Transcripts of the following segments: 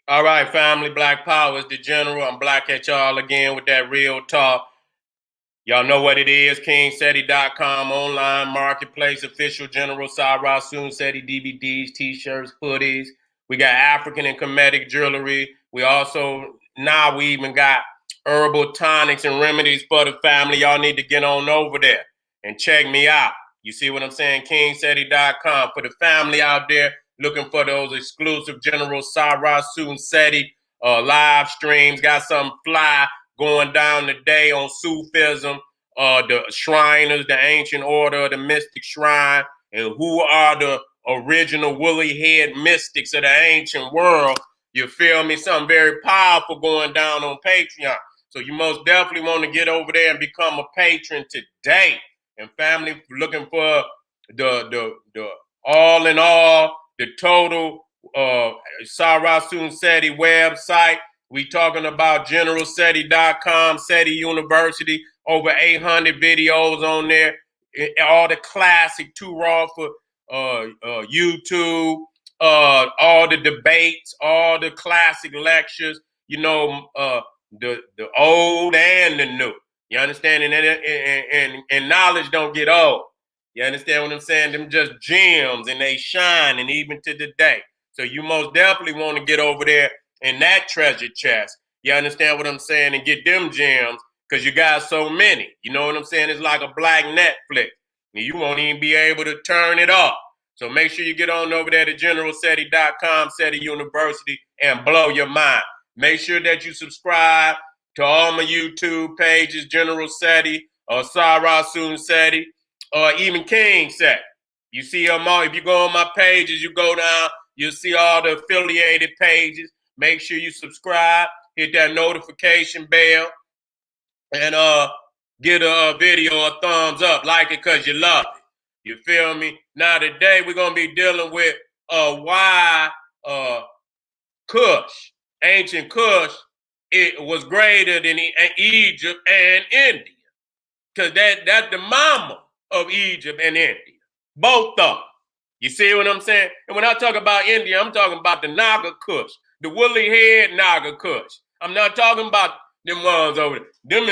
All right, family, Black Power is the general. I'm black at y'all again with that real talk. Y'all know what it is, Seti.com, online marketplace, official general Sara, Seti DVDs, t-shirts, hoodies. We got African and Kemetic jewelry. We even got herbal tonics and remedies for the family. Y'all need to get on over there and check me out. You see what I'm saying? Seti.com for the family out there looking for those exclusive General Sara Seti live streams. Got something fly going down today on Sufism, the Shriners, the ancient order of the mystic shrine, and who are the original woolly head mystics of the ancient world. You feel me? Something very powerful going down on Patreon. So you most definitely want to get over there and become a patron today. And family, looking for the all in all, the total Sara Seti website. We talking about generalseti.com, Seti University, over 800 videos on there. All the classic too raw for YouTube, all the debates, all the classic lectures, the old and the new. You understand? And knowledge don't get old. You understand what I'm saying? Them just gems and they shine, and even to the day. So you most definitely want to get over there in that treasure chest. You understand what I'm saying? And get them gems because you got so many. You know what I'm saying? It's like a black Netflix. And you won't even be able to turn it off. So make sure you get on over there to generalseti.com, Seti University, and blow your mind. Make sure that you subscribe to all my YouTube pages, General Seti, or Sara Seti, or even King Seti. You see them all. If you go on my pages, you go down, you'll see all the affiliated pages. Make sure you subscribe, hit that notification bell, and get a video a thumbs up. Like it because you love it. You feel me? Now today we're gonna be dealing with why Kush, ancient Kush, it was greater than Egypt and India. Because that's the mama of Egypt and India. Both of them. You see what I'm saying? And when I talk about India, I'm talking about the Naga Kush, the woolly head Naga Kush. I'm not talking about them ones over there. Them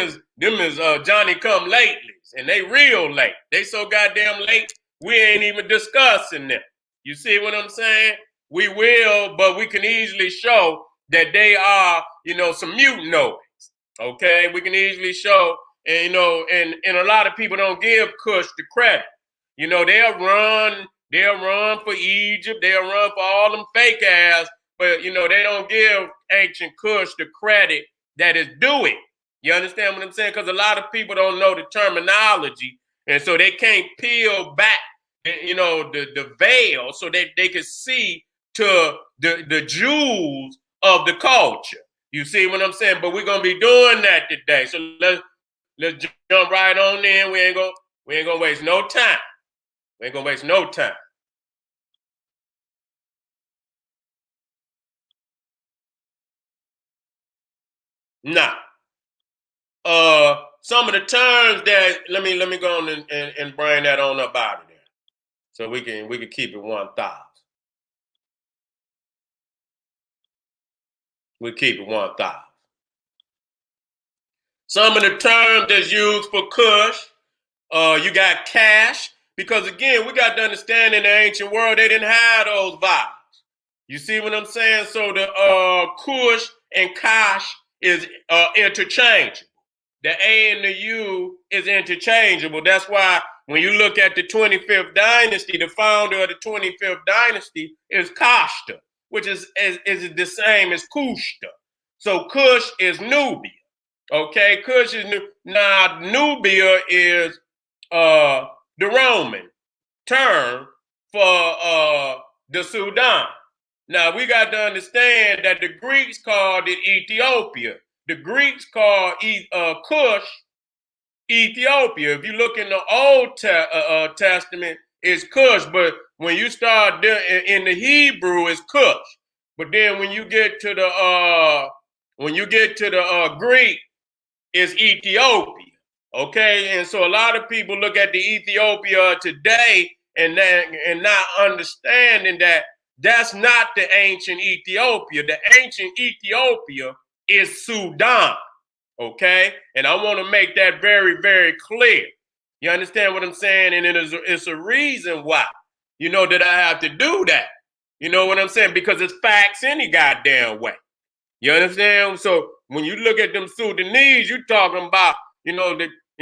is Johnny come latelys, and they real late. They so goddamn late, we ain't even discussing them. You see what I'm saying? We will, but we can easily show that they are, some mutanoids. Okay, we can easily show, and and a lot of people don't give Kush the credit. They'll run for Egypt, they'll run for all them fake ass, but they don't give ancient Kush the credit that is due it. You understand what I'm saying? Because a lot of people don't know the terminology, and so they can't peel back, the veil so that they can see to the jewels of the culture. You see what I'm saying? But we're gonna be doing that today. So let's jump right on in. We ain't gonna waste no time. We ain't gonna waste no time. Now, some of the terms that let me go on and bring that on up out of there, so we can keep it 1,000. We keep it 1,000. Some of the terms that's used for Kush, you got cash, because again, we got to understand in the ancient world they didn't have those vowels. You see what I'm saying? So the Kush and Kash is interchangeable. The A and the U is interchangeable. That's why when you look at the 25th dynasty, the founder of the 25th dynasty is Kashta, which is the same as Kushta. So Kush is Nubia. Okay, Kush is now Nubia is the Roman term for the Sudan. Now we got to understand that the Greeks called it Ethiopia. The Greeks called Kush Ethiopia. If you look in the Old Testament, it's Kush, but when you start in the Hebrew, it's Kush. But then when you get to the Greek, it's Ethiopia. Okay, and so a lot of people look at the Ethiopia today and not understanding that That's not the ancient Ethiopia. The ancient Ethiopia is Sudan. Okay? And I want to make that very, very clear. You understand what I'm saying? And it's a reason why, that I have to do that. You know what I'm saying? Because it's facts any goddamn way. You understand? So when you look at them Sudanese, you're talking about, a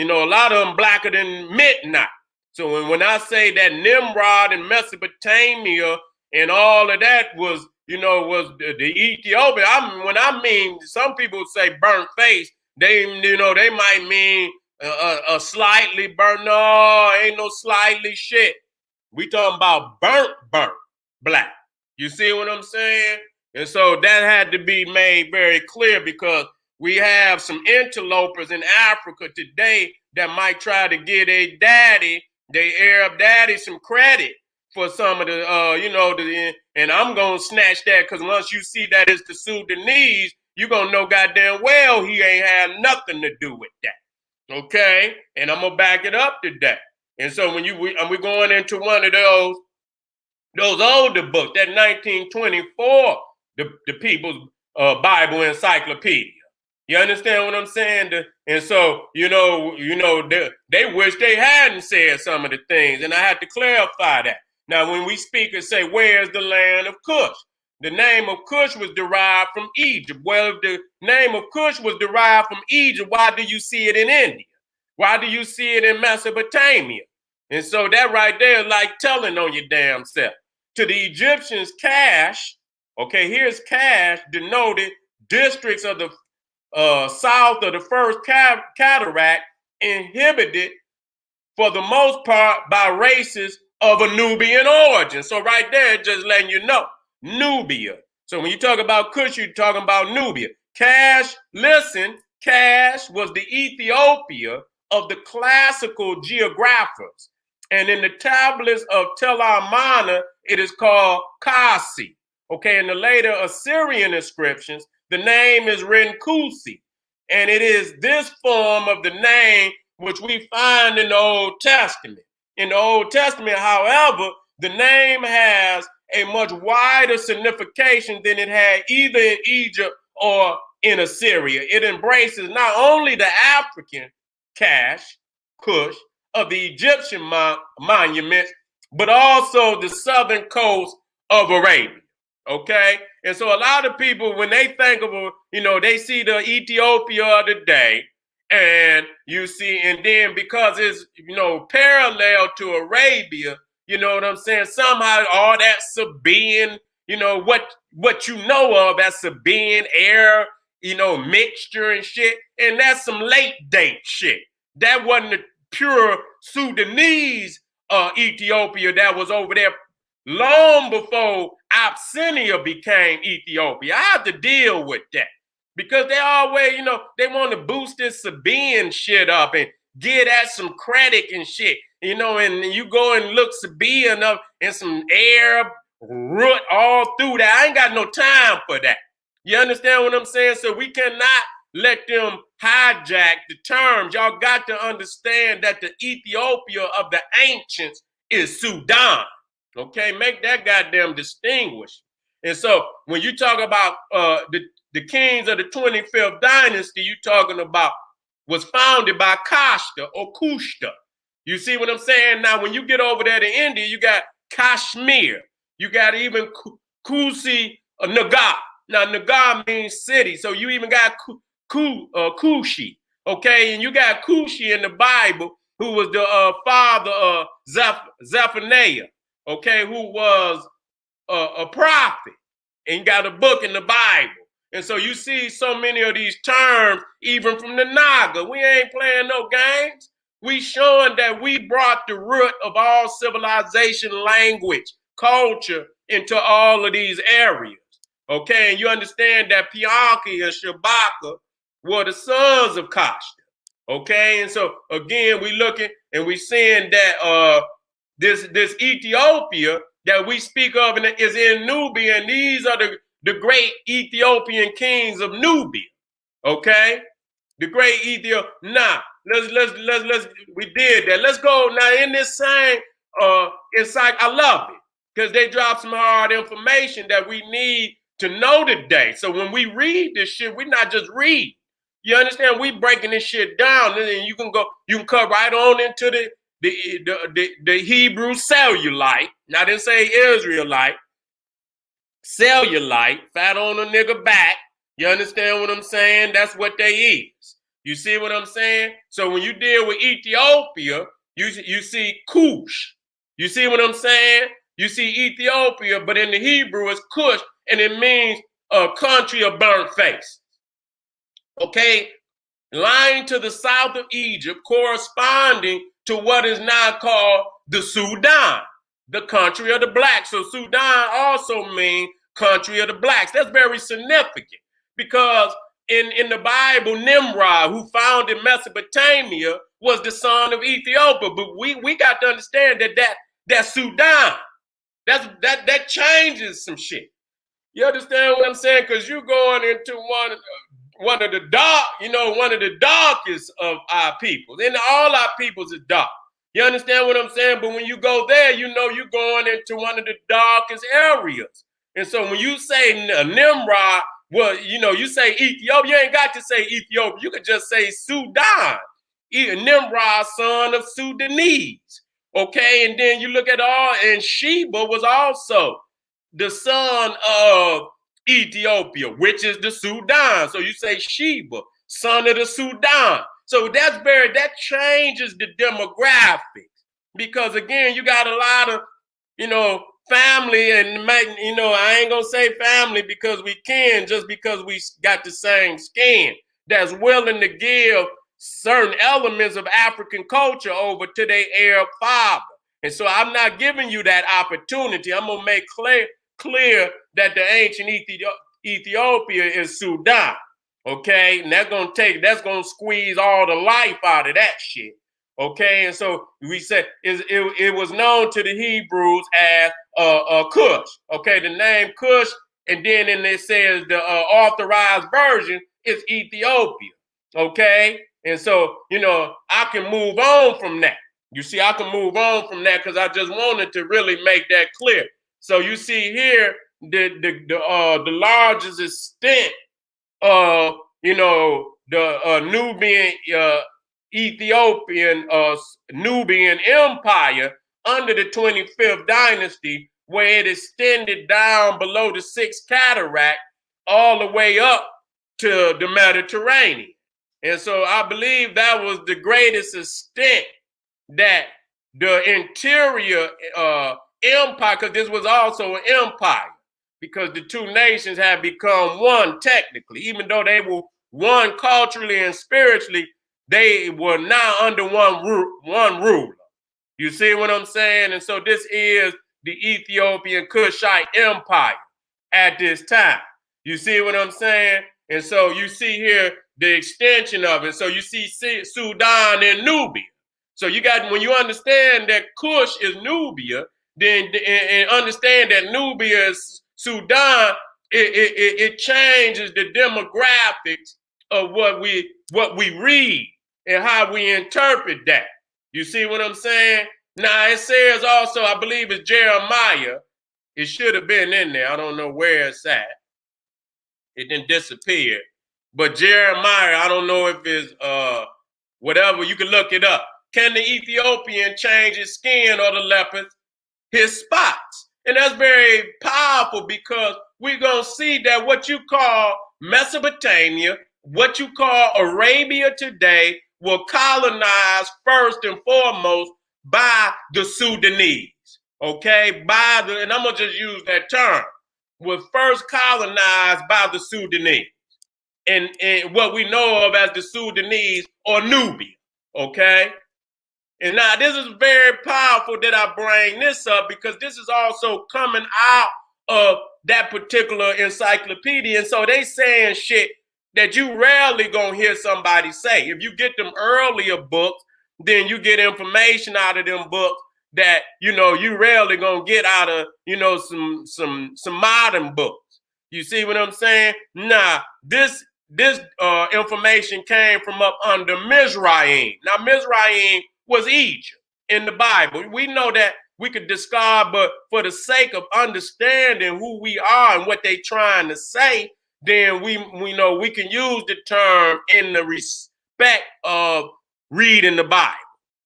lot of them blacker than midnight. So when I say that Nimrod and Mesopotamia and all of that was, was the Ethiopia, when I mean, some people say burnt face, they might mean a slightly burnt. No, ain't no slightly shit. We talking about burnt black. You see what I'm saying? And so that had to be made very clear because we have some interlopers in Africa today that might try to give their Arab daddy, some credit for some of the, and I'm going to snatch that because once you see that it's the Sudanese, you're going to know goddamn well he ain't had nothing to do with that. Okay? And I'm going to back it up to that. And so when we're going into one of those older books, that 1924, the People's Bible Encyclopedia. You understand what I'm saying? And so, they wish they hadn't said some of the things, and I had to clarify that. Now, when we speak and say, where's the land of Kush? The name of Kush was derived from Egypt. Well, if the name of Kush was derived from Egypt, why do you see it in India? Why do you see it in Mesopotamia? And so that right there is like telling on your damn self. To the Egyptians, Cash, okay, here's Cash, denoted districts of the south of the first cataract, inhibited for the most part by races of a Nubian origin. So right there, just letting you know, Nubia. So when you talk about Kush, you're talking about Nubia. Cash, listen, Cash was the Ethiopia of the classical geographers. And in the tablets of Tel Amarna, it is called Kasi. Okay, in the later Assyrian inscriptions, the name is written Kusi. And it is this form of the name which we find in the Old Testament. In the Old Testament, however, the name has a much wider signification than it had either in Egypt or in Assyria. It embraces not only the African Cash, Kush, of the Egyptian monuments, but also the southern coast of Arabia. Okay? And so a lot of people, when they think of, they see the Ethiopia of the day, and you see, and then because it's, parallel to Arabia, you know what I'm saying? Somehow all that Sabaean, what you know of as Sabaean air, mixture and shit, and that's some late date shit. That wasn't the pure Sudanese Ethiopia that was over there long before Abyssinia became Ethiopia. I have to deal with that because they always, they want to boost this Sabaean shit up and give that some credit and shit, and you go and look Sabaean up and some Arab root all through that. I ain't got no time for that. You understand what I'm saying? So we cannot let them hijack the terms. Y'all got to understand that the Ethiopia of the ancients is Sudan. Okay, make that goddamn distinguish. And so when you talk about the kings of the 25th dynasty, you talking about was founded by Kashta or Kushta. You see what I'm saying? Now, when you get over there to India, you got Kashmir. You got even Kusi Nagar. Now, Nagar means city. So you even got Kushi. Okay, and you got Kushi in the Bible, who was the father of Zephaniah. Okay, who was a prophet and got a book in the Bible. And so you see so many of these terms, even from the Naga. We ain't playing no games. We showing that we brought the root of all civilization, language, culture into all of these areas. Okay, and you understand that Pianki and Shabaka were the sons of Kashta. Okay, and so again, we looking and we seeing that this Ethiopia that we speak of is in Nubia, and these are the great Ethiopian kings of Nubia. Okay, the great Ethiopia. Now let's we did that. Let's go now in this same I love it. because they drop some hard information that we need to know today. So when we read this shit, we're not just reading. You understand? We breaking this shit down, and then you can cut right on into the Hebrew cellulite. Now, I didn't say Israelite. Cellulite, fat on a nigga back. You understand what I'm saying? That's what they is. You see what I'm saying? So when you deal with Ethiopia, you see Kush. You see what I'm saying? You see Ethiopia, but in the Hebrew it's Kush, and it means a country of burnt face. Okay? Lying to the south of Egypt, corresponding to what is now called the Sudan, the country of the blacks. So Sudan also means country of the blacks. That's very significant because in the Bible, Nimrod, who founded Mesopotamia, was the son of Ethiopia. But we got to understand that Sudan, that changes some shit. You understand what I'm saying? Because you're going into one of the darkest of our peoples. And all our peoples is dark. You understand what I'm saying? But when you go there, you know you're going into one of the darkest areas. And so when you say Nimrod, well, you say Ethiopia, you ain't got to say Ethiopia. You could just say Sudan. Nimrod, son of Sudanese. Okay, and then you look at and Sheba was also the son of Ethiopia, which is the Sudan. So you say Sheba, son of the Sudan. So that changes the demographics because again, you got a lot of, family and I ain't gonna say family because we can, just because we got the same skin, that's willing to give certain elements of African culture over to their Arab father. And so I'm not giving you that opportunity. I'm gonna make clear that the ancient Ethiopia is Sudan. Okay, and that's gonna squeeze all the life out of that shit. Okay, and so we said it was known to the Hebrews as Kush. Okay, the name Kush, and then it says the authorized version is Ethiopia. Okay, and so I can move on from that. You see, I can move on from that because I just wanted to really make that clear. So you see here the largest extent of the Nubian Ethiopian Nubian Empire under the 25th dynasty, where it extended down below the Sixth Cataract all the way up to the Mediterranean. And so I believe that was the greatest extent that the interior empire, because this was also an empire, because the two nations have become one technically, even though they were one culturally and spiritually, they were now under one ruler. You see what I'm saying? And so this is the Ethiopian Kushite Empire at this time. You see what I'm saying? And so you see here the extension of it. So you see Sudan and Nubia. So when you understand that Kush is Nubia, then and understand that Nubia is Sudan, it changes the demographics of what we read and how we interpret that. You see what I'm saying? Now it says also, I believe it's Jeremiah. It should have been in there. I don't know where it's at. It didn't disappear. But Jeremiah, I don't know if it's whatever. You can look it up. Can the Ethiopian change his skin or the leopard his spots? And that's very powerful because we're going to see that what you call Mesopotamia, what you call Arabia today, were colonized first and foremost by the Sudanese. Okay? And I'm going to just use that term, was first colonized by the Sudanese. And what we know of as the Sudanese or Nubia. Okay? And now this is very powerful that I bring this up because this is also coming out of that particular encyclopedia. And so they saying shit that you rarely gonna hear somebody say. If you get them earlier books, then you get information out of them books that you rarely gonna get out of some modern books. You see what I'm saying? Nah, this information came from up under Mizraim. Now Mizraim was Egypt in the Bible. We know that we could discard, but for the sake of understanding who we are and what they trying to say, then we know we can use the term in the respect of reading the Bible.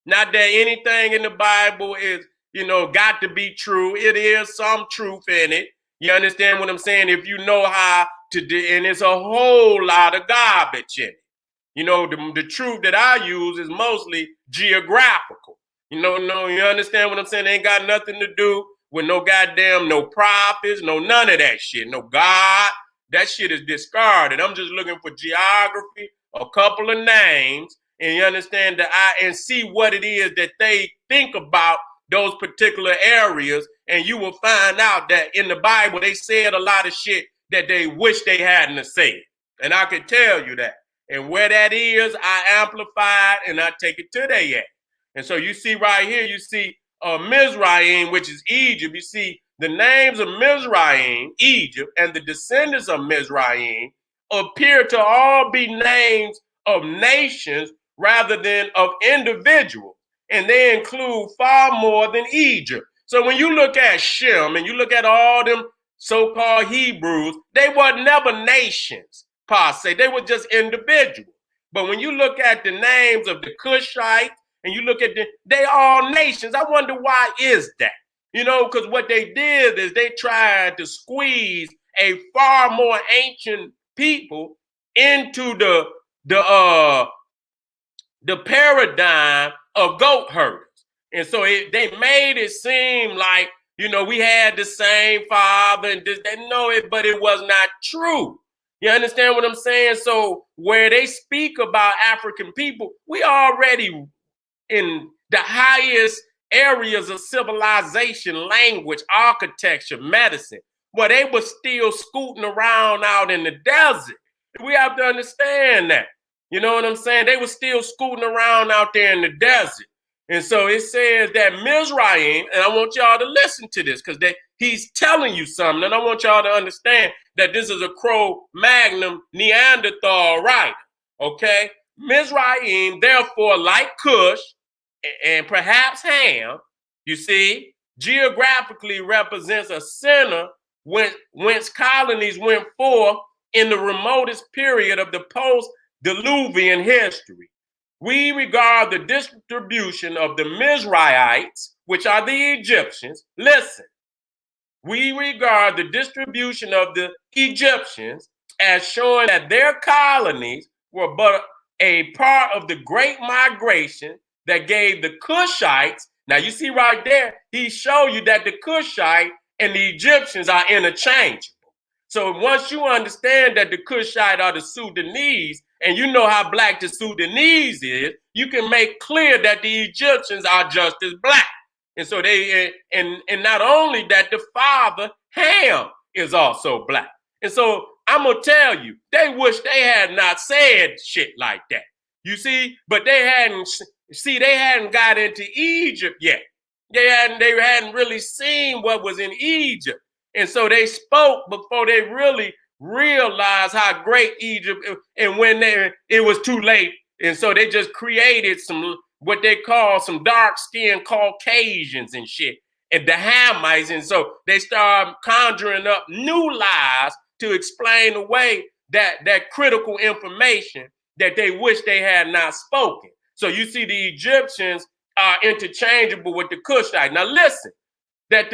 Not that anything in the Bible is, got to be true. It is some truth in it. You understand what I'm saying? If you know how to do, and it's a whole lot of garbage in it. The truth that I use is mostly geographical. No, you understand what I'm saying? It ain't got nothing to do with no prophets, none of that shit, no God. That shit is discarded. I'm just looking for geography, a couple of names, and you understand and see what it is that they think about those particular areas, and you will find out that in the Bible they said a lot of shit that they wish they hadn't said. And I can tell you that. And where that is, I amplify it and I take it to their act. And so you see right here, you see Mizraim, which is Egypt. You see the names of Mizraim, Egypt, and the descendants of Mizraim appear to all be names of nations rather than of individuals. And they include far more than Egypt. So when you look at Shem and you look at all them so-called Hebrews, they were never nations per se. They were just individuals. But when you look at the names of the Kushites and you look at they all nations. I wonder why is that? Because what they did is they tried to squeeze a far more ancient people into the paradigm of goat herders. And so they made it seem like, we had the same father and this, they know it, but it was not true. You understand what I'm saying? So where they speak about African people, we already in the highest areas of civilization, language, architecture, medicine, where they were still scooting around out in the desert. We have to understand that. You know what I'm saying? They were still scooting around out there in the desert. And so it says that Mizraim, and I want y'all to listen to this because he's telling you something, and I want y'all to understand that this is a Cro-Magnon Neanderthal writer, okay? Mizraim, therefore, like Kush and perhaps Ham, you see, geographically represents a center whence colonies went forth in the remotest period of the post-Diluvian history. We regard the distribution of the Mizraites, which are the Egyptians. Listen, we regard the distribution of the Egyptians as showing that their colonies were but a part of the great migration that gave the Kushites. Now you see right there, he showed you that the Kushite and the Egyptians are interchangeable. So once you understand that the Kushite are the Sudanese, and you know how black the Sudanese is, you can make clear that the Egyptians are just as black. And so and not only that, the father, Ham, is also black. And so I'm going to tell you, they wish they had not said shit like that. You see, but they hadn't got into Egypt yet. They hadn't really seen what was in Egypt. And so they spoke before they really realized how great Egypt is, and when it was too late. And so they just created what they call some dark-skinned Caucasians and shit, and the Hamites. And so they start conjuring up new lies to explain away that critical information that they wish they had not spoken. So you see the Egyptians are interchangeable with the Kushite. Now listen, that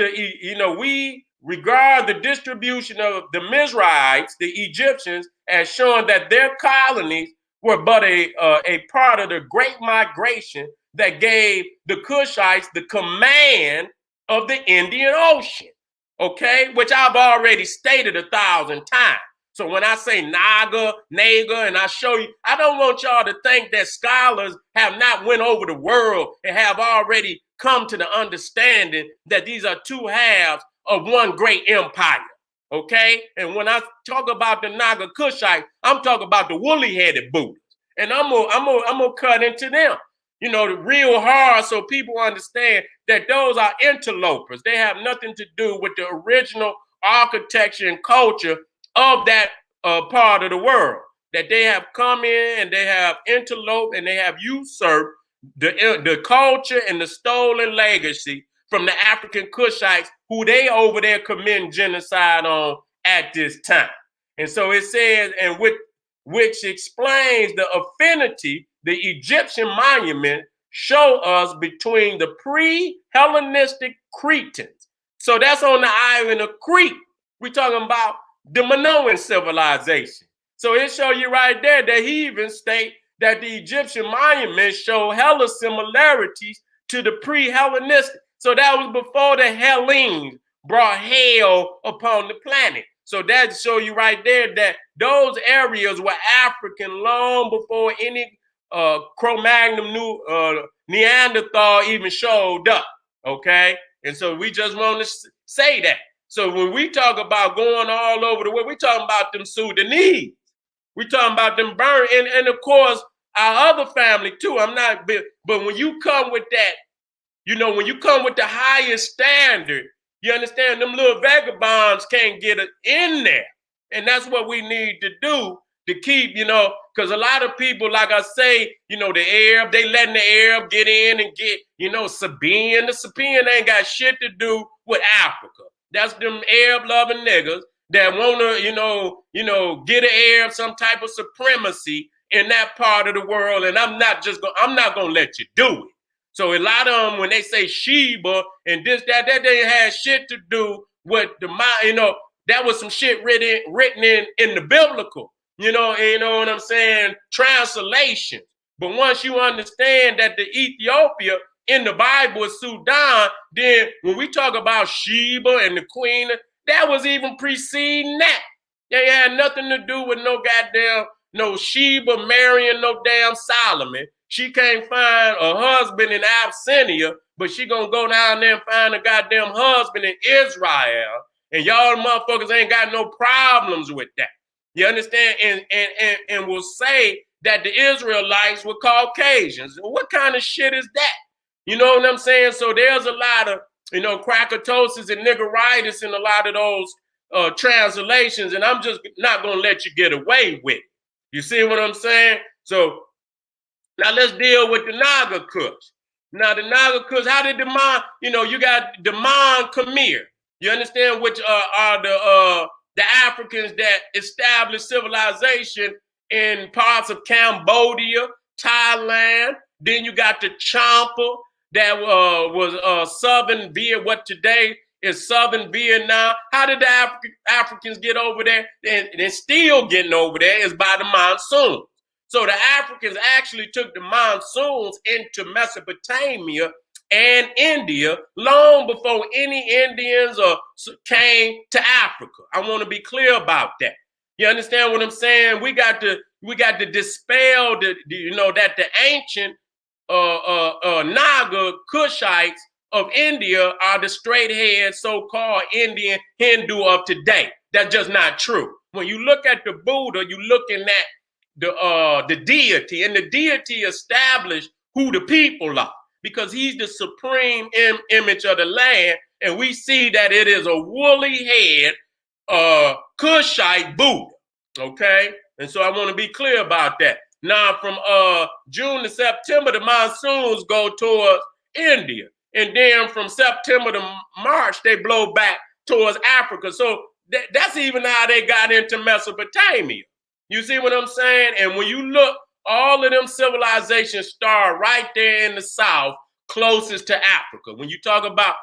we regard the distribution of the Mizraites, the Egyptians, as showing that their colonies were but a part of the great migration that gave the Kushites the command of the Indian Ocean, okay? Which I've already stated 1,000 times. So when I say Naga, and I show you, I don't want y'all to think that scholars have not went over the world and have already come to the understanding that these are two halves of one great empire, okay? And when I talk about the Naga Kushite, I'm talking about the woolly-headed Buddhas. And I'm gonna cut into them, the real hard, so people understand that those are interlopers. They have nothing to do with the original architecture and culture of that part of the world, that they have come in and they have interloped and they have usurped the culture and the stolen legacy from the African Kushites who they over there committing genocide on at this time. And so it says, and which explains the affinity the Egyptian monument show us between the pre-Hellenistic Cretans. So that's on the island of Crete. We're talking about the Minoan civilization. So it show you right there that he even state that the Egyptian monuments show hella similarities to the pre-Hellenistic. So that was before the Hellenes brought hell upon the planet. So that show you right there that those areas were African long before any Cro-Magnon Neanderthal even showed up. Okay, and so we just want to say that. So when we talk about going all over the world, we talking about them Sudanese. We talking about them burn, and of course our other family too. I'm not, but when you come with that, you know, when you come with the highest standard, you understand them little vagabonds can't get it in there. And that's what we need to do to keep, you know, because a lot of people, like I say, you know, the Arab, they letting the Arab get in and get, you know, Sabian. The Sabian ain't got shit to do with Africa. That's them Arab loving niggas that want to, get an Arab some type of supremacy in that part of the world. And I'm not going to let you do it. So a lot of them, when they say Sheba and this, that didn't have shit to do with the, that was some shit written in the biblical, you know what I'm saying, translation. But once you understand that the Ethiopia in the Bible is Sudan, then when we talk about Sheba and the queen, that was even preceding that. They had nothing to do with no Sheba marrying no damn Solomon. She can't find a husband in Abyssinia, but she gonna go down there and find a goddamn husband in Israel. And y'all motherfuckers ain't got no problems with that. You understand? And will say that the Israelites were Caucasians. What kind of shit is that? You know what I'm saying? So there's a lot of, crackatosis and niggeritis in a lot of those translations, and I'm just not gonna let you get away with it. You see what I'm saying? So now let's deal with the Naga Kush. Now the Naga Kush, how did the Mon, you got the Mon Khmer. You understand, which are the Africans that established civilization in parts of Cambodia, Thailand. Then you got the Champa that was southern Vietnam, what today is southern Vietnam. How did the Africans get over there? And they're still getting over there is by the monsoon. So the Africans actually took the monsoons into Mesopotamia and India long before any Indians came to Africa. I want to be clear about that. You understand what I'm saying? We got to dispel that the ancient Naga Kushites of India are the straight-haired so-called Indian Hindu of today. That's just not true. When you look at the Buddha, you're looking at the deity, and the deity established who the people are because he's the supreme image of the land, and we see that it is a woolly head Kushite Buddha. Okay, and so I want to be clear about that. Now, from June to September, the monsoons go towards India, and then from September to March, they blow back towards Africa. So that's even how they got into Mesopotamia. You see what I'm saying? And when you look, all of them civilizations start right there in the south, closest to Africa. When you talk about,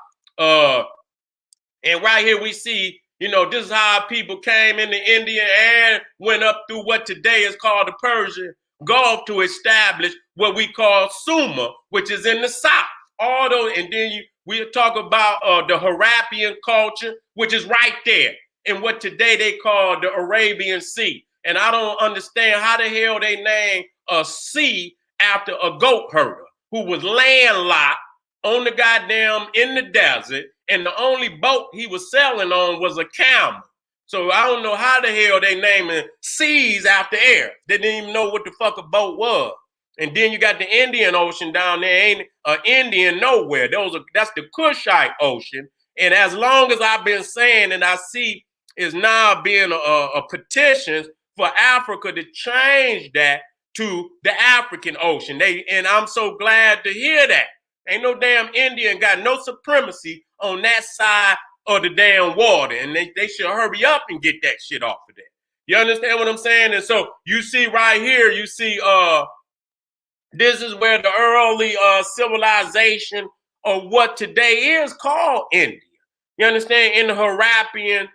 and right here we see, this is how people came into India and went up through what today is called the Persian Gulf to establish what we call Sumer, which is in the south. All those, and then we'll talk about the Harappian culture, which is right there in what today they call the Arabian Sea. And I don't understand how the hell they named a sea after a goat herder who was landlocked on the goddamn in the desert, and the only boat he was sailing on was a camel. So I don't know how the hell they naming seas after air. They didn't even know what the fuck a boat was. And then you got the Indian Ocean down there, ain't an Indian nowhere. That's the Kushite Ocean. And as long as I've been saying, and I see is now being a petition for Africa to change that to the African Ocean. And I'm so glad to hear that. Ain't no damn Indian got no supremacy on that side of the damn water. And they should hurry up and get that shit off of there. You understand what I'm saying? And so you see right here, you see this is where the early civilization of what today is called India. You understand? In the Harappan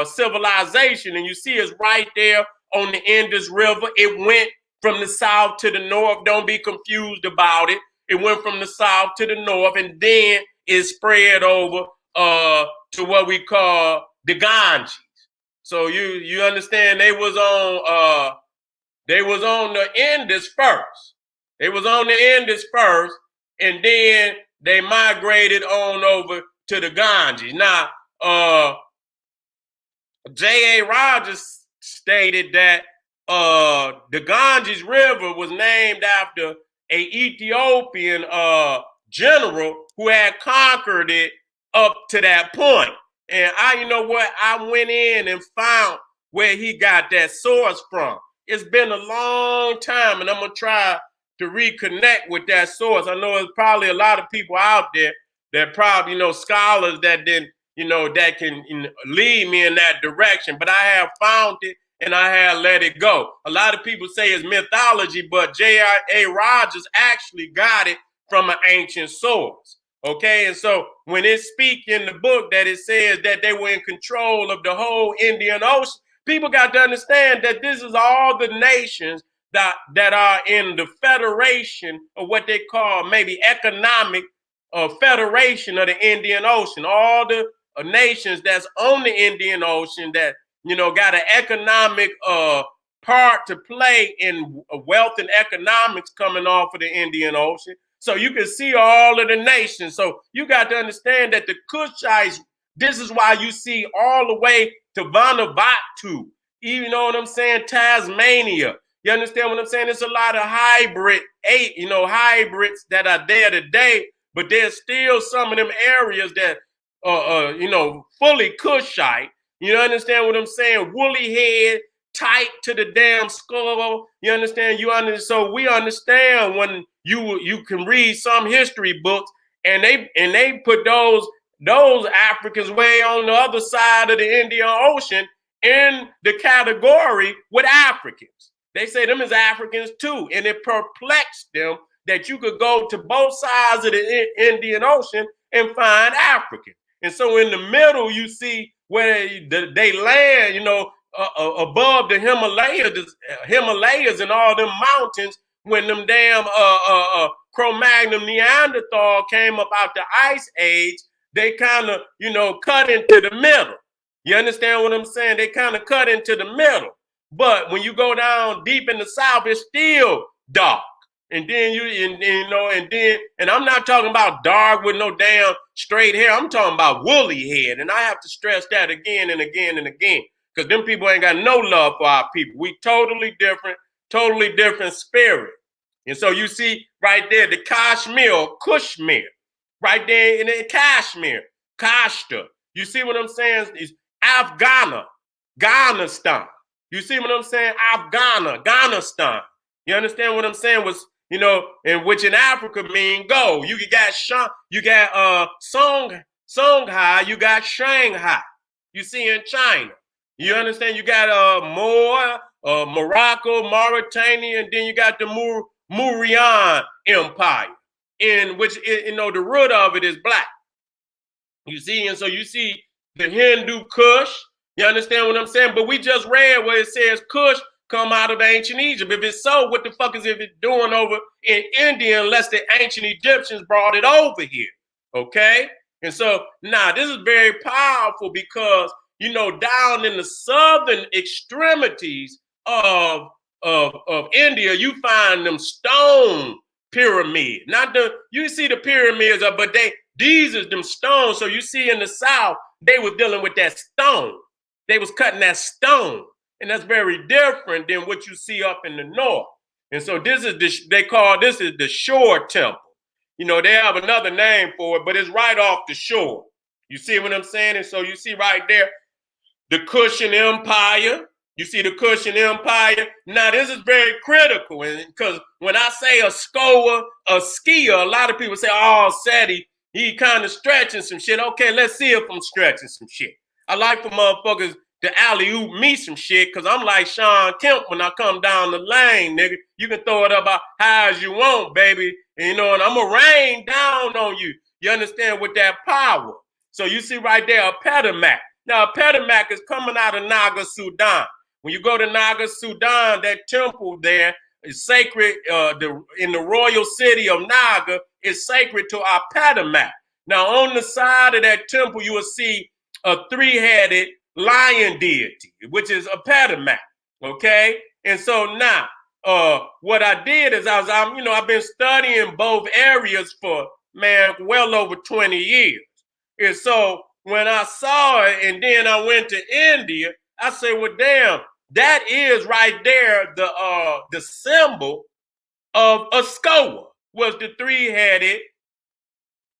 civilization, and you see it's right there on the Indus River. It went from the south to the north. Don't be confused about it. It went from the south to the north, and then it spread over to what we call the Ganges. So you understand they was on the Indus first. They was on the Indus first, and then they migrated on over to the Ganges. Now, J.A. Rogers stated that the Ganges River was named after a Ethiopian general who had conquered it up to that point. And you know what? I went in and found where he got that source from. It's been a long time, and I'm going to try to reconnect with that source. I know there's probably a lot of people out there that probably, scholars that didn't, that can lead me in that direction. But I have found it, and I have let it go. A lot of people say it's mythology, but J.A. Rogers actually got it from an ancient source. Okay, and so when it speaks in the book that it says that they were in control of the whole Indian Ocean, people got to understand that this is all the nations that are in the federation of what they call maybe economic federation of the Indian Ocean. All the nations that's on the Indian Ocean that, got an economic part to play in wealth and economics coming off of the Indian Ocean. So you can see all of the nations. So you got to understand that the Kushites, this is why you see all the way to Vanuatu, you know what I'm saying, Tasmania. You understand what I'm saying? There's a lot of hybrids that are there today, but there's still some of them areas that fully Kushite. You understand what I'm saying? Woolly head, tight to the damn skull. You understand? So we understand when you can read some history books and they put those Africans way on the other side of the Indian Ocean in the category with Africans. They say them as Africans too, and it perplexed them that you could go to both sides of the Indian Ocean and find Africans. And so in the middle, you see where they land, above the Himalayas and all them mountains, when them damn Cro-Magnon Neanderthal came up out the Ice Age, they kind of, cut into the middle. You understand what I'm saying? They kind of cut into the middle. But when you go down deep in the South, it's still dark. And then and I'm not talking about dark with no damn straight hair. I'm talking about woolly head. And I have to stress that again and again and again, because them people ain't got no love for our people. We totally different spirit. And so you see right there, the Kashmir, right there in the Kashmir, Kashta. You see what I'm saying? It's Afghanistan. You see what I'm saying? Afghanistan. You understand what I'm saying? In which in Africa mean go. You got Songhai, you got Shanghai. You see in China. You understand? You got Morocco, Mauritania, and then you got the Mauryan Empire, in which the root of it is black. You see, and so you see the Hindu Kush. You understand what I'm saying? But we just read where it says Kush come out of ancient Egypt. If it's so, what the fuck is it doing over in India unless the ancient Egyptians brought it over here? Okay? And so now this is very powerful because, down in the southern extremities of India, you find them stone pyramids. You see the pyramids, but these are them stones. So you see in the south, they were dealing with that stone. They was cutting that stone. And that's very different than what you see up in the north. And so this is the shore temple. They have another name for it, but it's right off the shore. You see what I'm saying? And so you see right there, the Kushan Empire. You see the Kushan Empire? Now, this is very critical because when I say a scorer, a skier, a lot of people say, oh, Seti, he kind of stretching some shit. Okay, let's see if I'm stretching some shit. I like for motherfuckers to alley-oop me some shit because I'm like Sean Kemp when I come down the lane, nigga. You can throw it up high as you want, baby. And, and I'm going to rain down on you. You understand, with that power. So you see right there a petamak. Now, a petamak is coming out of Naga, Sudan. When you go to Naga, Sudan, that temple there is sacred. In the royal city of Naga is sacred to our petamak. Now, on the side of that temple, you will see a three-headed lion deity, which is a petamak. Okay, and so now, what I did is I've been studying both areas for well over 20 years. And so when I saw it, and then I went to India, I said, well, damn, that is right there the symbol of a skoa, was the three-headed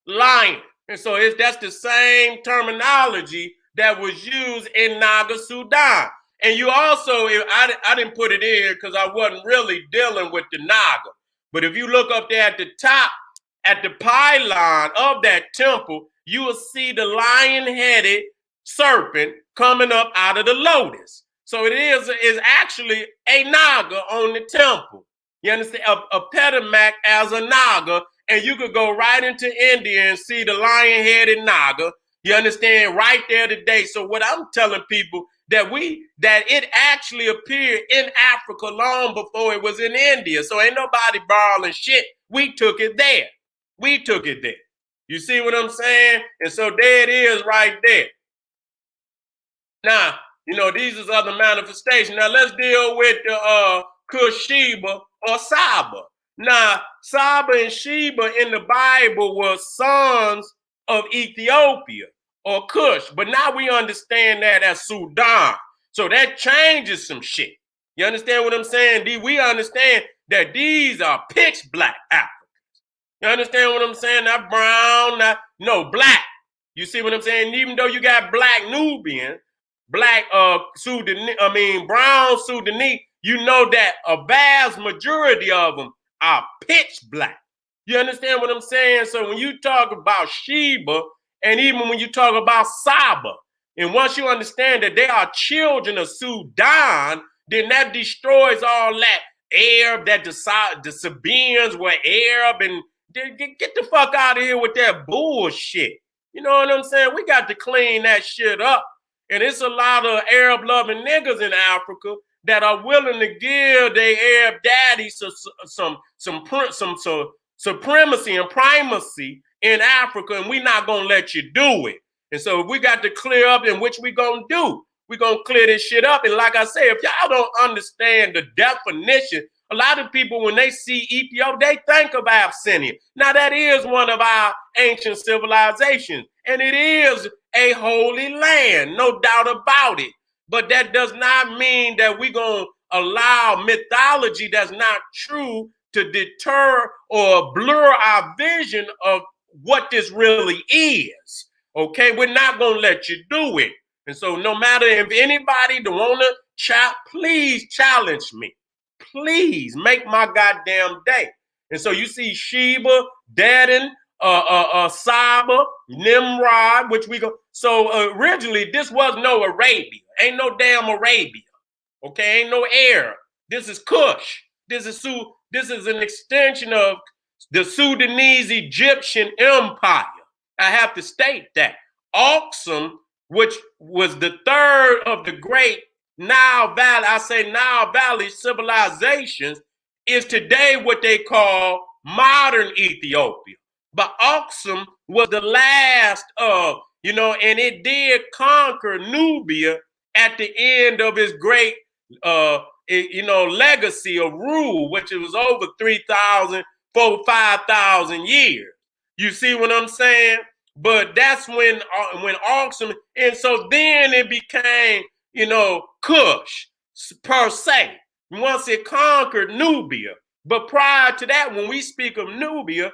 lion. And so that's the same terminology that was used in Naga, Sudan. And you also, I didn't put it in because I wasn't really dealing with the Naga. But if you look up there at the top, at the pylon of that temple, you will see the lion-headed serpent coming up out of the lotus. So it is actually a Naga on the temple. You understand? A petamak as a Naga, and you could go right into India and see the lion-headed Naga. You understand? Right there today. So what I'm telling people, that it actually appeared in Africa long before it was in India. So ain't nobody borrowing shit. We took it there. We took it there. You see what I'm saying? And so there it is right there. Now, these is other manifestations. Now let's deal with the Kush, Sheba, or Saba. Now, Saba and Sheba in the Bible were sons of Ethiopia or Kush, but now we understand that as Sudan. So that changes some shit. You understand what I'm saying? We understand that these are pitch black Africans. You understand what I'm saying? Not brown, black. You see what I'm saying? Even though you got black Nubian, black brown Sudanese, you know that a vast majority of them are pitch black. You understand what I'm saying? So when you talk about Sheba, and even when you talk about Saba, and once you understand that they are children of Sudan, then that destroys all that Arab, that the Sabaeans were Arab, and get the fuck out of here with that bullshit. You know what I'm saying? We got to clean that shit up. And it's a lot of Arab-loving niggas in Africa that are willing to give their Arab daddies some supremacy and primacy in Africa, and we're not going to let you do it. And so we got to clear up, in which we going to do. We're going to clear this shit up. And like I say, if y'all don't understand the definition, a lot of people, when they see Ethiopia, they think of Abyssinia. Now, that is one of our ancient civilizations, and it is a holy land, no doubt about it. But that does not mean that we're going to allow mythology that's not true to deter or blur our vision of what this really is. Okay, we're not going to let you do it. And so no matter if anybody don't want to please challenge me. Please make my goddamn day. And so you see Sheba, Dedan, Saba, Nimrod, which we go. So originally this was no Arabia. Ain't no damn Arabia. Okay, ain't no Arab. This is Kush. This is an extension of the Sudanese Egyptian Empire. I have to state that. Aksum, which was the third of the great Nile Valley civilizations, is today what they call modern Ethiopia. But Aksum was the last of, and it did conquer Nubia at the end of its great, legacy of rule, which it was over 3,000, 5,000 years. You see what I'm saying? But that's when Aksum, and so then it became, Kush per se, once it conquered Nubia. But prior to that, when we speak of Nubia,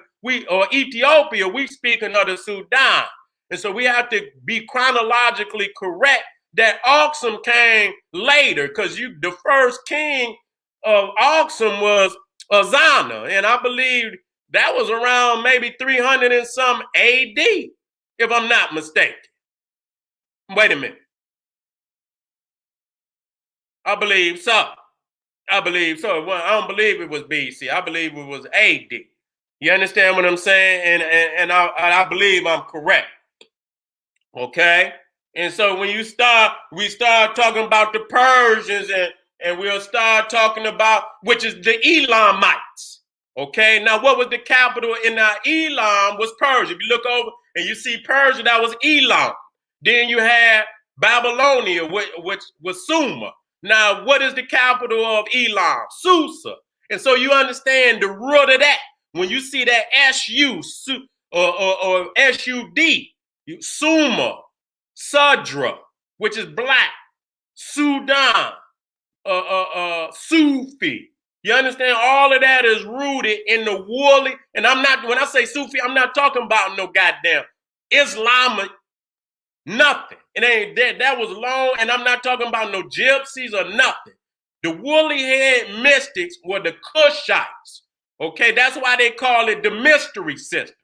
or Ethiopia, we speak of the Sudan. And so we have to be chronologically correct that Aksum came later, because the first king of Aksum was Azana, and I believe that was around maybe 300 and some AD, if I'm not mistaken. Wait a minute. I believe so. I believe so. Well, I don't believe it was BC. I believe it was AD. You understand what I'm saying? And I believe I'm correct. Okay. And so when we start talking about the Persians, and we'll start talking about, which is the Elamites. Okay. Now, what was the capital in Elam was Persia. If you look over and you see Persia, that was Elam. Then you had Babylonia, which was Sumer. Now, what is the capital of Elam? Susa. And so you understand the root of that. When you see that SU or SUD, Sumer, Sudra, which is black, Sudan, Sufi. You understand? All of that is rooted in the woolly. And when I say Sufi, I'm not talking about no goddamn Islamic nothing. It ain't that was long, and I'm not talking about no gypsies or nothing. The woolly head mystics were the Kushites. Okay, that's why they call it the mystery system.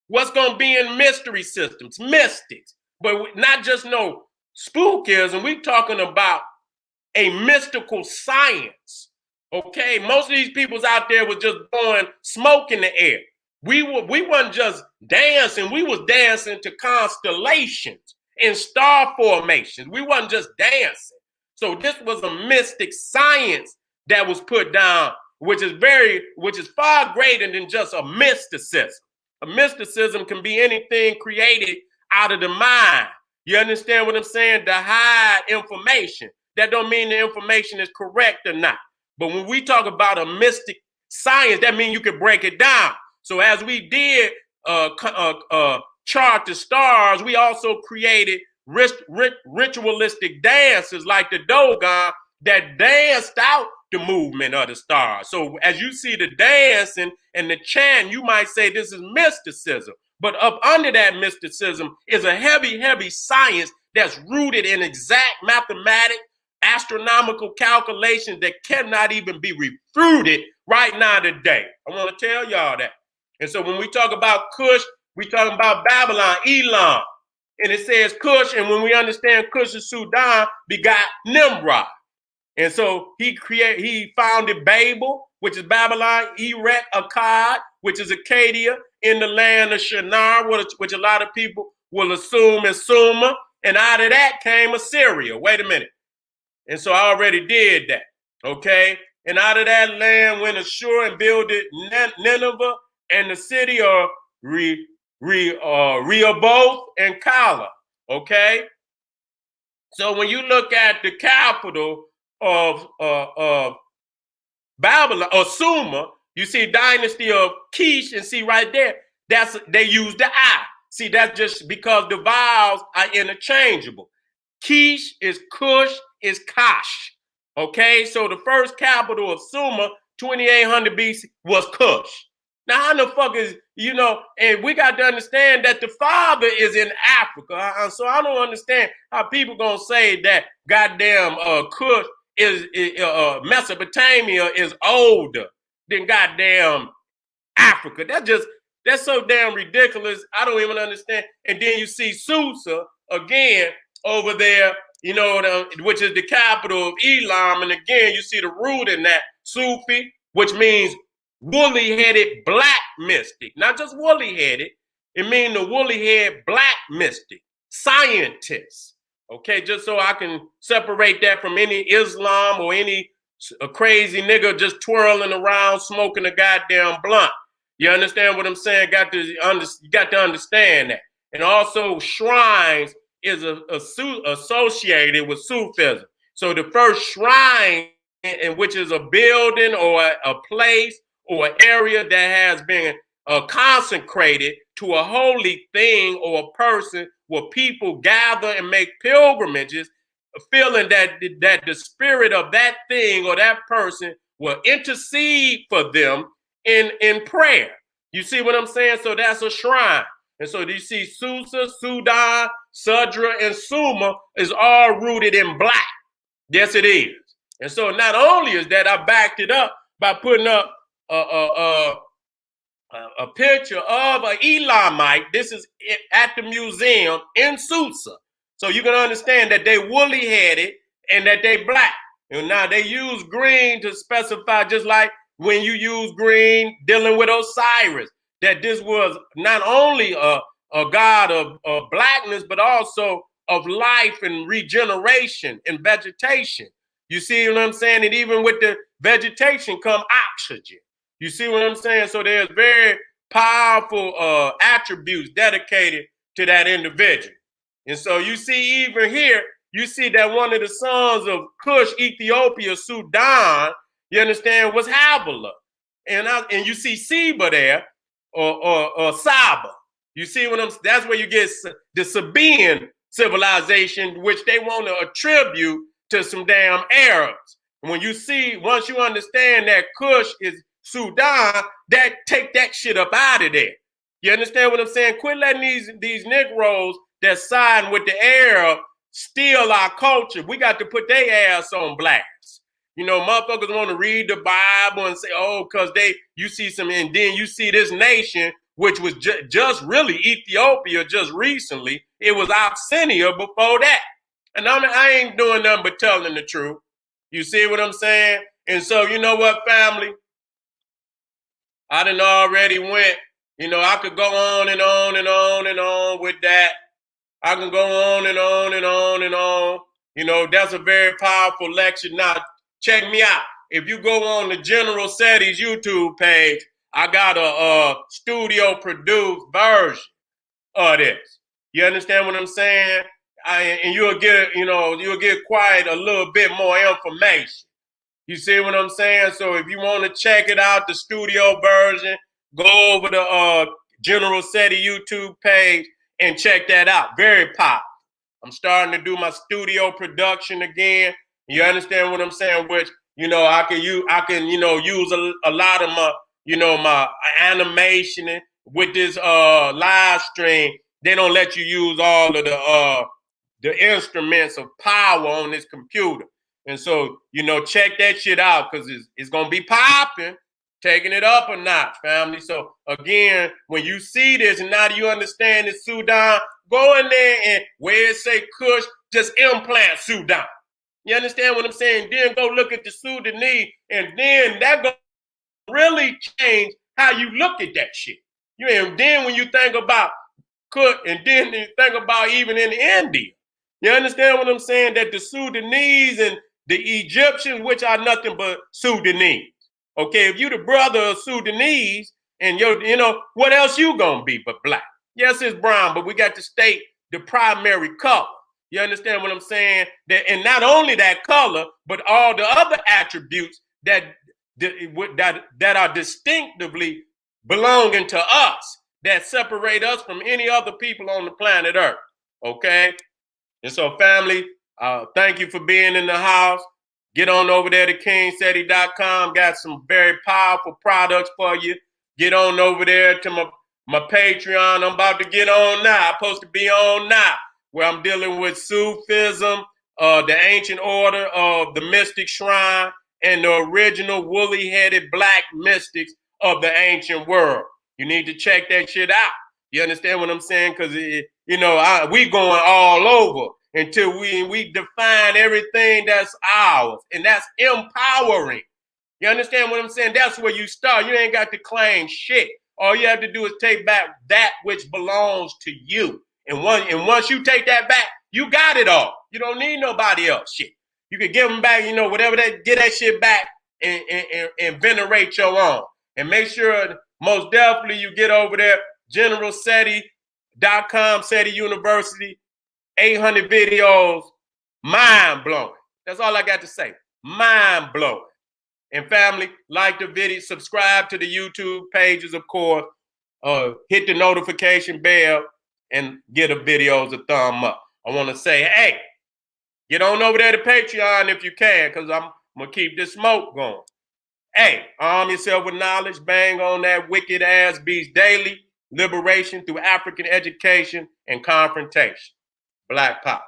What's gonna be in mystery systems? Mystics. But not just no spookism. We talking about a mystical science. Okay, most of these peoples out there was just blowing smoke in the air. We wasn't just dancing. We was dancing to constellations and star formations. We wasn't just dancing. So this was a mystic science that was put down, which is far greater than just a mysticism. A mysticism can be anything created out of the mind. You understand what I'm saying? To hide information. That don't mean the information is correct or not. But when we talk about a mystic science, that means you can break it down. So as we did chart the stars, we also created ritualistic dances like the Dogon that danced out the movement of the stars. So as you see the dancing and the chant, you might say this is mysticism. But up under that mysticism is a heavy, heavy science that's rooted in exact mathematics, astronomical calculations that cannot even be refuted right now today. I want to tell y'all that. And so when we talk about Kush, we talking about Babylon, Elam. And it says Kush, and when we understand Kush and Sudan begot Nimrod. And so he founded Babel, which is Babylon, Erech, Akkad, which is Acadia, in the land of Shinar, which a lot of people will assume is Sumer. And out of that came Assyria. Wait a minute. And so I already did that. Okay. And out of that land went Ashur and builded Nineveh and the city of Rehoboth and Kala. Okay. So when you look at the capital of Babylon or Sumer, you see dynasty of Kish, and see right there, they use the I. See, that's just because the vowels are interchangeable. Kish is Kush is Kash. Okay, so the first capital of Sumer, 2800 BC, was Kush. Now, how the fuck is, and we got to understand that the father is in Africa. So I don't understand how people gonna say that goddamn Kush is Mesopotamia is older than goddamn Africa. That's so damn ridiculous. I don't even understand. And then you see Susa again over there, which is the capital of Elam. And again, you see the root in that, Sufi, which means woolly-headed black mystic. Not just woolly-headed. It means the woolly-headed black mystic, scientist. Okay, just so I can separate that from any Islam or any crazy nigga just twirling around smoking a goddamn blunt. You understand what I'm saying? You got to understand that. And also shrines is associated with Sufism. So the first shrine, in which is a building or a place or an area that has been consecrated to a holy thing or a person, where people gather and make pilgrimages, feeling that the spirit of that thing or that person will intercede for them in prayer. You see what I'm saying? So that's a shrine. And so you see Susa, Sudan, Sudra, and Suma is all rooted in black. Yes, it is. And so not only is that, I backed it up by putting up a picture of an Elamite. This is at the museum in Susa. So you can understand that they woolly headed and that they black. And now they use green to specify, just like when you use green dealing with Osiris, that this was not only a god of blackness, but also of life and regeneration and vegetation. You see what I'm saying? And even with the vegetation come oxygen. You see what I'm saying? So there's very powerful attributes dedicated to that individual. And so you see even here, you see that one of the sons of Kush, Ethiopia, Sudan, you understand, was Havilah. And you see Seba there, or Saba. You see what that's where you get the Sabaean civilization, which they want to attribute to some damn Arabs. When you see, once you understand that Kush is Sudan, that take that shit up out of there. You understand what I'm saying? Quit letting these Negroes that side with the Arab steal our culture. We got to put their ass on blast. You know, motherfuckers want to read the Bible and say, oh, because you see some, and then you see this nation, which was just really Ethiopia just recently. It was Abyssinia before that. And I ain't doing nothing but telling the truth. You see what I'm saying? And so, you know what, family? I done already went, you know, I could go on and on and on and on with that. I can go on and on and on and on. You know, that's a very powerful lecture. Now, check me out. If you go on the General Seti's YouTube page, I got a studio produced version of this. You understand what I'm saying? And you'll get quite a little bit more information. You see what I'm saying? So if you want to check it out, the studio version, go over the General Seti YouTube page and check that out. Very powerful. I'm starting to do my studio production again. You understand what I'm saying? Which, you know, I can use a lot of my animation with this live stream. They don't let you use all of the instruments of power on this computer. And so, you know, check that shit out, because it's going to be popping, taking it up a notch, family. So, again, when you see this and now you understand it's Sudan, go in there and where it say Kush, just implant Sudan. You understand what I'm saying? Then go look at the Sudanese, and then that going to really change how you look at that shit. And then when you think about Kush, and then you think about even in India, you understand what I'm saying? That the Sudanese and the Egyptians, which are nothing but Sudanese. Okay, if you the brother of Sudanese, and what else you gonna be but black? Yes, it's brown, but we got to state the primary color. You understand what I'm saying? And not only that color, but all the other attributes that are distinctively belonging to us, that separate us from any other people on the planet Earth. Okay? And so, family, thank you for being in the house. Get on over there to kingseti.com. Got some very powerful products for you. Get on over there to my Patreon. I'm about to get on now. I'm supposed to be on now, where I'm dealing with Sufism, the ancient order of the mystic shrine, and the original woolly-headed black mystics of the ancient world. You need to check that shit out. You understand what I'm saying? Because, we going all over until we define everything that's ours. And that's empowering. You understand what I'm saying? That's where you start. You ain't got to claim shit. All you have to do is take back that which belongs to you. And once you take that back, you got it all. You don't need nobody else shit. You can give them back, whatever get that shit back and venerate your own. And make sure, most definitely, you get over there, GeneralSeti.com, Seti University, 800 videos, mind blowing. That's all I got to say. Mind blowing. And family, like the video, subscribe to the YouTube pages, of course. Hit the notification bell and give the videos a thumb up. I want to say, hey, get on over there to Patreon if you can, because I'm going to keep this smoke going. Hey, arm yourself with knowledge. Bang on that wicked ass beast daily. liberation through African education and confrontation. Black power.